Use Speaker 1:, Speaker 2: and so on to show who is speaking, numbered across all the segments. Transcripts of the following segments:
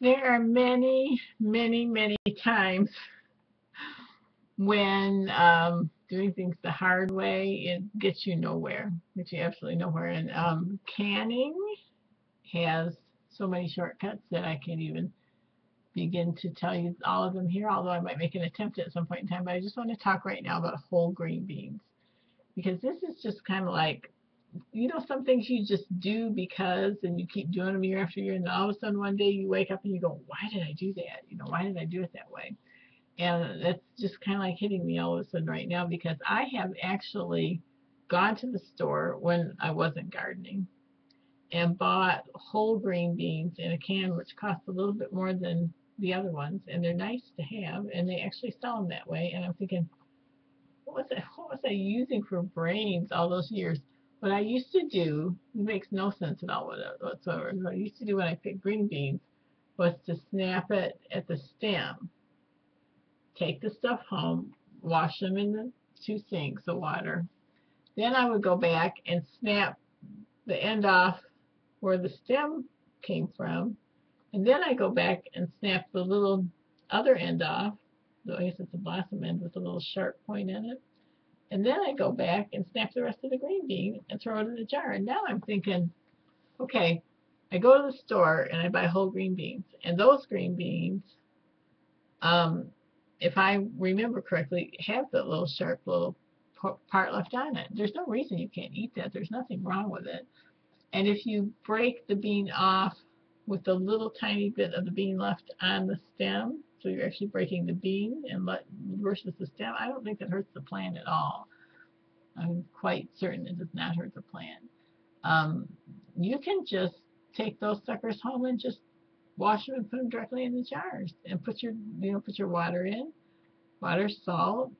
Speaker 1: There are many, many, many times when doing things the hard way, it gets you nowhere. Gets you absolutely nowhere. And canning has so many shortcuts that I can't even begin to tell you all of them here, although I might make an attempt at some point in time. But I just want to talk right now about whole green beans because this is just kind of like, some things you just do because, and you keep doing them year after year, and then all of a sudden one day you wake up and you go, why did I do that? Why did I do it that way? And that's just kind of like hitting me all of a sudden right now because I have actually gone to the store when I wasn't gardening and bought whole green beans in a can, which costs a little bit more than the other ones, and they're nice to have, and they actually sell them that way. And I'm thinking, what was I using for brains all those years? What I used to do, it makes no sense at all whatsoever. What I used to do when I picked green beans was to snap it at the stem, take the stuff home, wash them in the 2 sinks of water. Then I would go back and snap the end off where the stem came from. And then I go back and snap the little other end off. So I guess it's a blossom end with a little sharp point in it. And then I go back and snap the rest of the green bean and throw it in the jar. And now I'm thinking, okay, I go to the store and I buy whole green beans. And those green beans, um, if I remember correctly, have that little sharp little part left on it. There's no reason you can't eat that. There's nothing wrong with it. And if you break the bean off with a little tiny bit of the bean left on the stem, so you're actually breaking the bean versus the stem, I don't think that hurts the plant at all. I'm quite certain it does not hurt the plant. Um, you can just take those suckers home and just wash them and put them directly in the jars and put your water in, water, salt,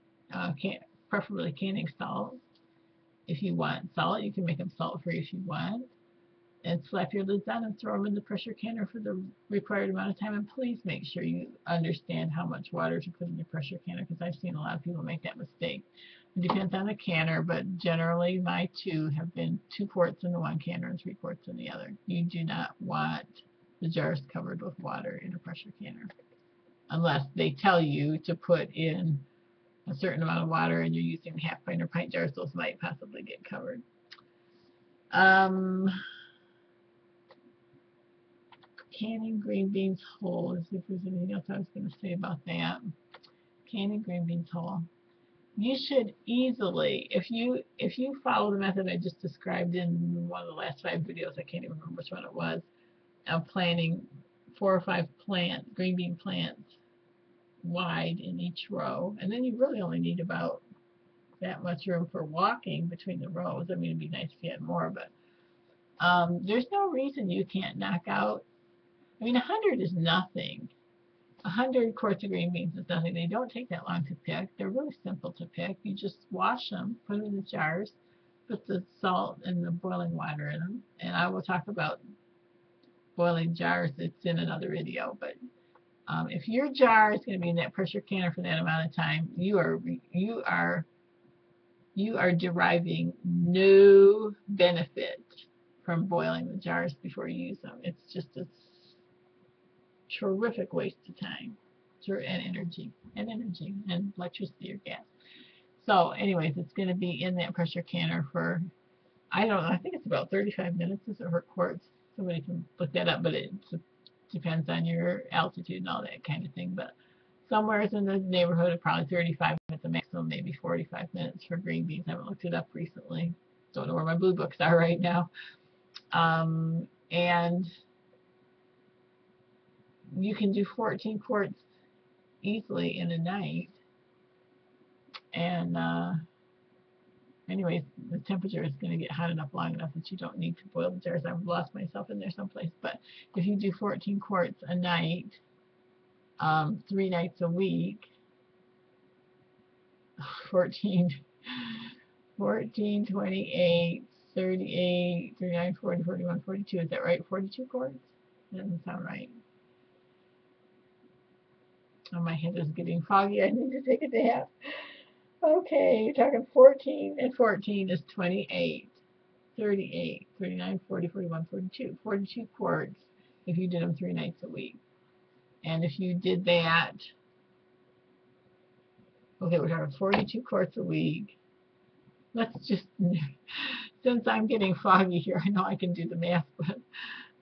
Speaker 1: preferably canning salt. If you want salt, you can make them salt free if you want, and slap your lids on and throw them in the pressure canner for the required amount of time. And please make sure you understand how much water to put in your pressure canner because I've seen a lot of people make that mistake. It depends on the canner, but generally my two have been 2 quarts in the one canner and 3 quarts in the other. You do not want the jars covered with water in a pressure canner unless they tell you to put in a certain amount of water and you're using half pint or pint jars. Those might possibly get covered. Um, Canning green beans whole. Let's see if there's anything else I was going to say about that. Canning green beans whole. You should easily, if you follow the method I just described in one of the last 5 videos, I can't even remember which one it was, of planting 4 or 5 green bean plants wide in each row, and then you really only need about that much room for walking between the rows. I mean, it'd be nice if you had more, but there's no reason you can't knock out. I mean, 100 is nothing. 100 quarts of green beans is nothing. They don't take that long to pick. They're really simple to pick. You just wash them, put them in the jars, put the salt and the boiling water in them. And I will talk about boiling jars. It's in another video. But if your jar is going to be in that pressure canner for that amount of time, you are deriving no benefit from boiling the jars before you use them. It's just a terrific waste of time and and electricity or gas. So anyways, it's going to be in that pressure canner for, I don't know, I think it's about 35 minutes is it for quarts. Somebody can look that up, but it depends on your altitude and all that kind of thing. But somewhere in the neighborhood of probably 35 at the maximum, maybe 45 minutes for green beans. I haven't looked it up recently. Don't know where my blue books are right now. And you can do 14 quarts easily in a night. And anyways, the temperature is going to get hot enough long enough that you don't need to boil the jars. I've lost myself in there someplace. But if you do 14 quarts a night, 3 nights a week, 14, 14, 28, 38, 39, 40, 41, 42. Is that right? 42 quarts? That doesn't sound right. Oh, my head is getting foggy. I need to take a nap. Okay, you're talking 14 and 14 is 28, 38, 39, 40, 41, 42. 42 quarts if you did them 3 nights a week. And if you did that, okay, we're having 42 quarts a week. Let's just, since I'm getting foggy here, I know I can do the math, but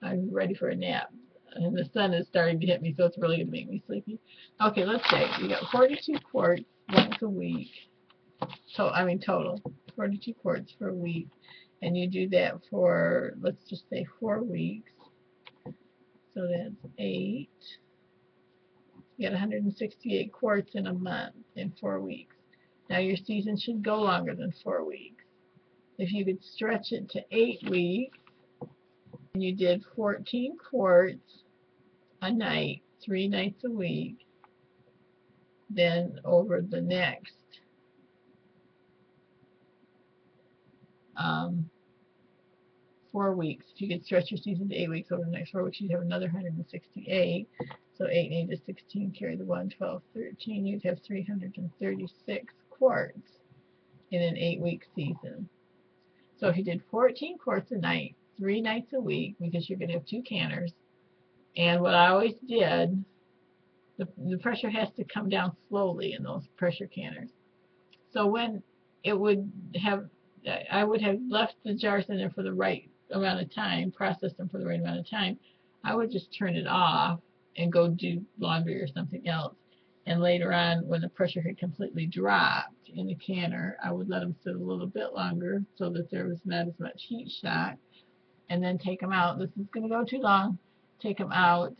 Speaker 1: I'm ready for a nap. And the sun is starting to hit me, so it's really going to make me sleepy. Okay, let's say you got 42 quarts once a week. So, I mean, total, 42 quarts for a week. And you do that for, let's just say 4 weeks. So that's 8. You got 168 quarts in a month in 4 weeks. Now your season should go longer than 4 weeks. If you could stretch it to 8 weeks, and you did 14 quarts a night, 3 nights a week, then over the next 4 weeks, if you could stretch your season to 8 weeks, over the next 4 weeks, you'd have another 168. So 8 and 8 is 16, carry the 1, 12, 13. You'd have 336 quarts in an 8-week season. So if you did 14 quarts a night, 3 nights a week, because you're going to have 2 canners, and what I always did, the pressure has to come down slowly in those pressure canners. So when it would have, I would have left the jars in there for the right amount of time, processed them for the right amount of time, I would just turn it off and go do laundry or something else. And later on, when the pressure had completely dropped in the canner, I would let them sit a little bit longer so that there was not as much heat shock, and then take them out. This is going to go too long. Take them out,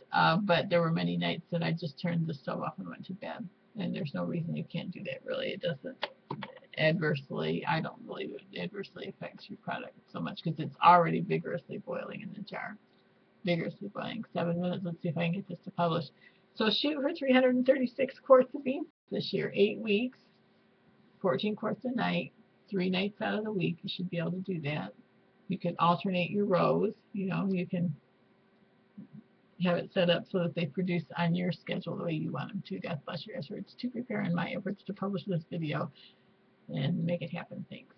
Speaker 1: but there were many nights that I just turned the stove off and went to bed. And there's no reason you can't do that, really. It doesn't adversely, I don't believe it adversely affects your product so much, because it's already vigorously boiling in the jar. Vigorously boiling. 7 minutes. Let's see if I can get this to publish. So shoot for 336 quarts of beans this year. 8 weeks, 14 quarts a night, 3 nights out of the week. You should be able to do that. You can alternate your rows. You know, you can have it set up so that they produce on your schedule the way you want them to. God bless your efforts to prepare and my efforts to publish this video and make it happen. Thanks.